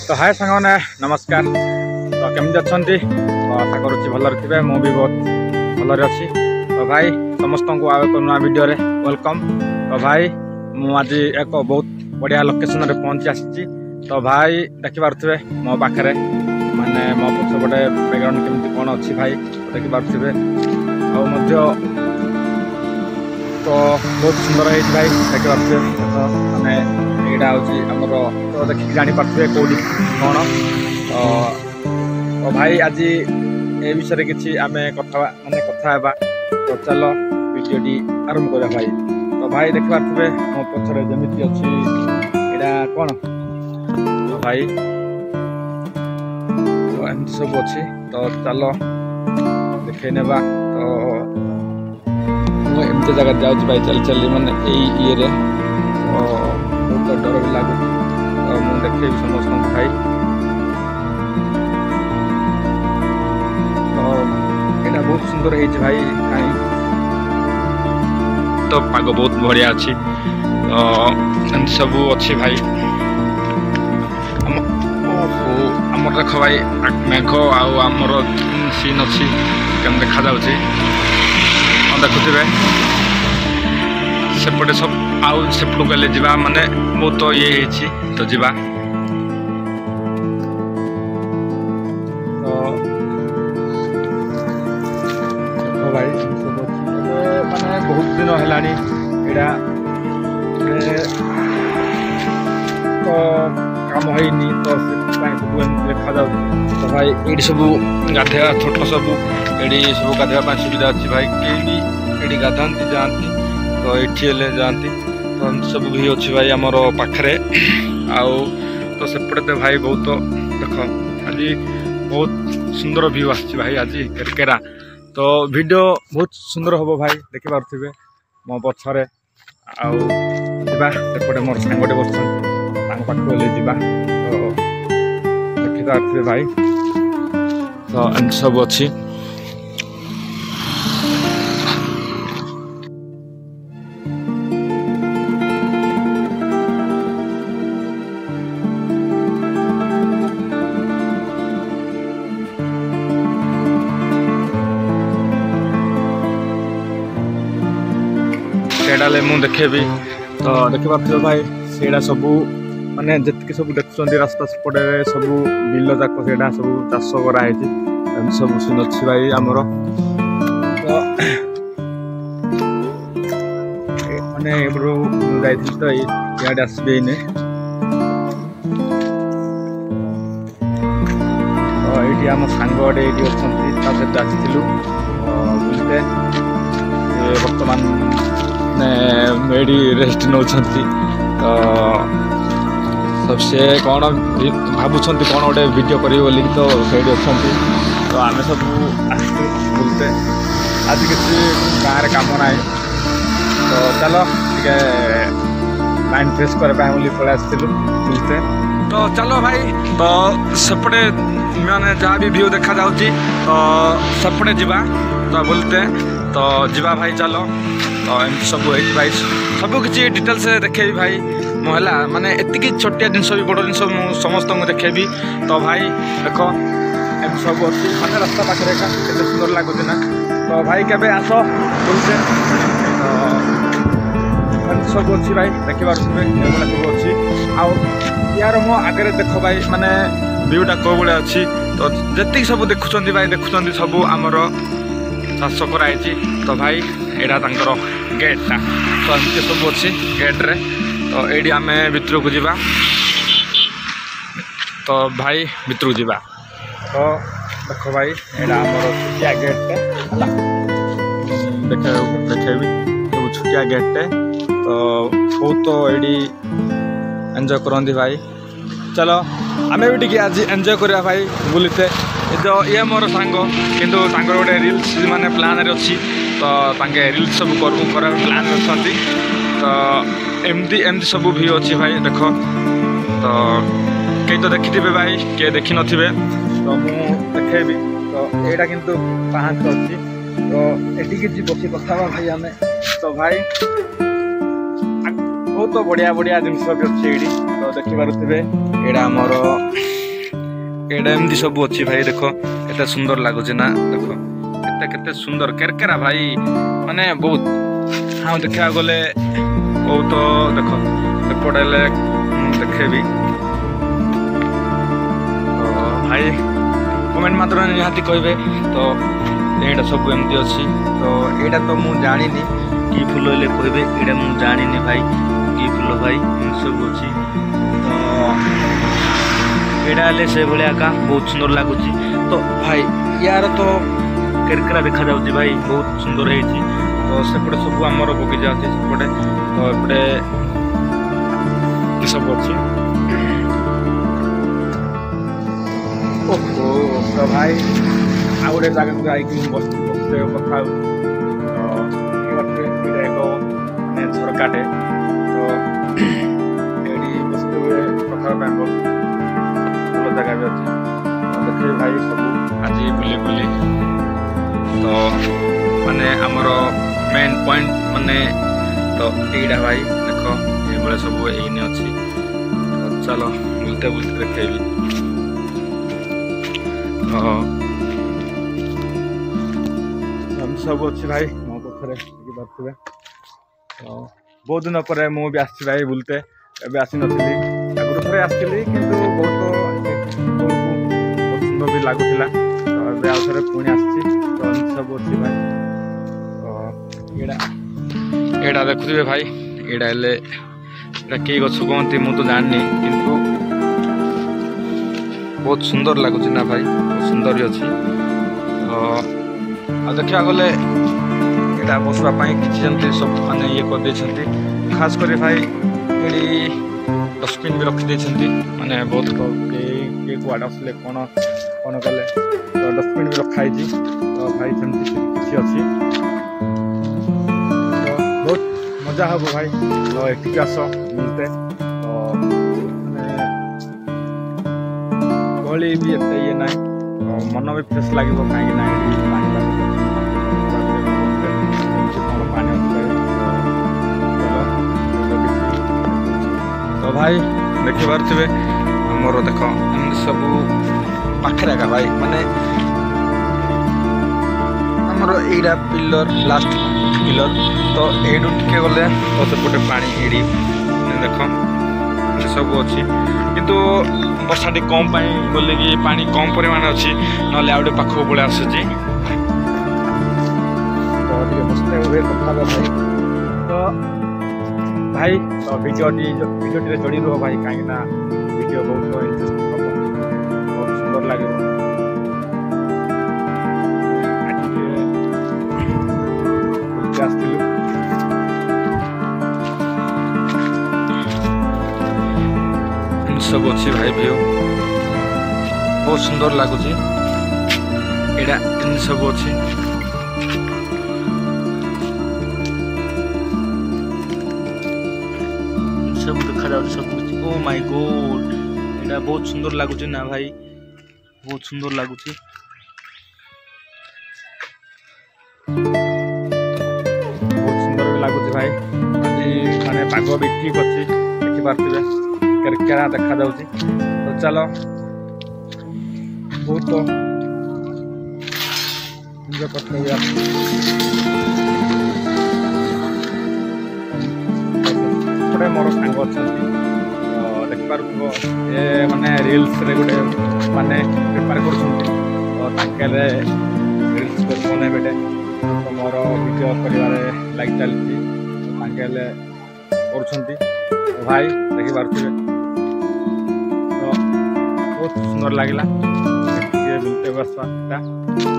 तो हाय सांगने नमस्कार। तो केमती अच्छा तो आशा करुच्ची भल थे मु भी बहुत भल अच्छी। तो भाई समस्त को आउ एक नुआ वीडियो रे वेलकम। तो भाई आज एक बहुत बढ़िया लोकेशन रे पहुंची आसी। तो भाई देखिपे मो पाखे माने मो पछपटे बैकग्राउंड केमती कौन अच्छी भाई देखिपे तो बहुत सुंदर है भाई देखिपे माने यहाँ हूँ तो देखिए जापारे कौटी कौन तो भाई आज ए विषय किसी आम कथा माने कथा तो चल वीडियोटी आरंभ करा भाई। तो भाई देखिपे मो पछरे जमी अच्छी यहाँ कौन तो भाई तो एमती सब अच्छी। तो चल देखे नेबा। तो एमती जगह जाऊँ भाई चल चल मैंने ये बहुत डर भी लगुच। तो मुझे देखे समस्त भाई तो यहाँ बहुत सुंदर है भाई कहीं तो पाग बहुत बढ़िया अच्छी। तो सब अच्छी भाई आमर देख भाई मेघ आमर सीन अच्छी केम देखा जाऊँगी देखुवे सेपटे सब आउ सेपटू गले जा माने बहुत तो ये तो जीवा। तो भाई माने बहुत दिन है तो काम है तो देखा जा। तो भाई ये सब गाधेवा छोट सब ये सब गाधेवा सुविधा अच्छी भाई कहीं भी गाधाती जाती तो ये जाती तो सब भी अच्छी भाई आमर पाखे आउ तो सेपटे भाई बहुत देख आज बहुत सुंदर व्यू आस भाई आज केरकेरा। तो वीडियो बहुत सुंदर हम भाई देखिपे मो पछरे आउटे मोर सांगटे बस पाख जा तो देखिपे भाई। तो एम सब अच्छी सेडाले मु देखेबी। तो देखिपे भाई सेडा सबू माने जितकी सब देखुं रास्ता सेपटे सबू बिल जाक से सब चाष कराई सब सीन अच्छी भाई आमर। तो माने जाइए तो इे आसबे तो ये आम सांगटे ये अच्छा सहित आसलु बुझे बर्तमान मेडी रेस्ट नौ तो सबसे कौन भावुं कौन गोटे वीडियो करी बोली तो सही अच्छा। तो आम सब बुलते आज किसी गाँव कम ना तो चलो टे माइंड फ्रेश करने पलि आसलु बुलते। तो चलो भाई तो सेपटे मैंने जहाँ भी व्यू देखा जाऊँगी तो सेपटे जा तो बुलते तो जीवा भाई चलो। तो एम सब भाई सब किसी डिटेल्स देखेबी भाई मुला माने एति छोटिया जिन भी बड़ जिन समस्त को देखेबी। तो भाई देख एम सब अच्छी माने रास्ता पाखे का सुंदर लगुच ना। तो भाई केबे आस बुलते तो सब अच्छी भाई देखिए सब अच्छी आउ यार मो आगे देख भाई माने व्यूटा कौ भाई अच्छी। तो जी सब देखुं भाई देखुं सब आमर चाष कराई। तो भाई यहाँ गेटा तो एमती सब अच्छी गेट्रे। तो ये आम भितर को जा तो भाई भितर को जा तो देख भाई यहाँ आमर छुटिया गेटे देखेबी सब छुटिया गेटे। तो बहुत तो ये एंजॉय करती भाई। चलो आम भी टी आज एंजॉय करा भाई बुलते। जो ये मोर सांग किंतु गोटे रिल्स माने प्लान रे अच्छी तो रिल्स सब कर प्लान अच्छा। तो एमती एमती सब भी अच्छी भाई देख। तो कई तो देखी थे भाई किए देखी न तो मुझे देखेबी। तो यहाँ किंतु पाँच अच्छी तो ये बसी कथा भाई आम। तो भाई बहुत बढ़िया बढ़िया जिनस भी अच्छी ये तो देखिपे यहाँ आमर एटा एमती सब अच्छी भाई देख केते सुंदर लगुच ना देख केते सुंदर केरकेरा भाई माने बहुत हाँ देखा गले बहुत देख एपटे देखेबी भाई कमेंट मात्र निहाती कहे तो यहाँ सब एमती अच्छी तो यहाँ तो मुझे जानी कि फुल हेल्ले कहे यहाँ मुझे जानी भाई कि फुल भाई सब अच्छी तो यहाँ से भाया का बहुत सुंदर लगुच तो भाई यार तो केरकेरा देखा जाऊँगी भाई बहुत सुंदर है तो सेपटे सब आमर बगीचा अच्छे सेपटे तो एपटे सब अच्छी ओहो तो भाई आ गोटे जगह जाकि बसते कथा एक झरकाटे तो ये बसते हुए कथा भल जगह भी अच्छे देखिए भाई सब आज बुली बुली तो माने आमर मेन पॉइंट माने तो यहीटा भाई देख ये सब यही अच्छी तो चलो बुलते बुलते देखेबी सब अच्छी भाई मो पाखे देखिपे तो बहुत दिन पर मुझे आसी भाई बुलते एवं आसी नी आगुरी थे आसती कि बहुत सुंदर भी लगुला तो ये आउ थे पुणी आसी तो सब अच्छी भाई तो यहाँ देखुए भाई यहाँ कई गछ कहती मुझे तो जानी किंतु बहुत सुंदर लगुच ना भाई बहुत सुंदर भी अच्छी तो देखा गले यहाँ बसवाई कि सब माने ये कर खास कर भाई ये डस्टबिन भी रखी माने बहुत किए कड़े आसले कौन कौन कले तो डस्टबिन भी रखाई तो भाई सेमती किसी अच्छी तो बहुत मजा हम भाई तो ये आस मिलते तो गली भी एत ये ना तो मन भी फ्रेश लगे कहीं तो भाई देखी पारे मोर देख सब पाखे आका भाई माने आमर यहीटा पिलर लास्ट पिलर तो यू टे गले तो सेपटे पानी ये देख सब अच्छी किंतु वर्षा टी कम गले कि पानी कम परिमाण अच्छी ना आउ गए पाख पड़े आसूँ तो बसते हुए कथा भाई तो भाई तो भिडियोटी जोड़ी रुह भाई कहीं भिडियो बहुत इंटरेस्टिंग हम बहुत सुंदर लगे आसलु सब अच्छी भाई व्यू बहुत सुंदर लगुच यहाँ सब अच्छी सब देखा जा सब कुछ ओ माय गॉड यहाँ बहुत सुंदर लगुच ना भाई बहुत सुंदर लगुच बहुत सुंदर भी लगुच भाई आज माने पाग भी ठीक अच्छी देखिपे केरकेरा देखा जाऊँगी तो चलो बहुत एंजॉय करते हुए गोटे मोर सांग अच्छा देखिपार ये माने रील्स रे गोटे माने प्रिपेयर कर रील्स कर बेटे तो मोर वीडियो कर लाइक चलती कर भाई देखिपे तो बहुत सुंदर लगे बुलते बसवा।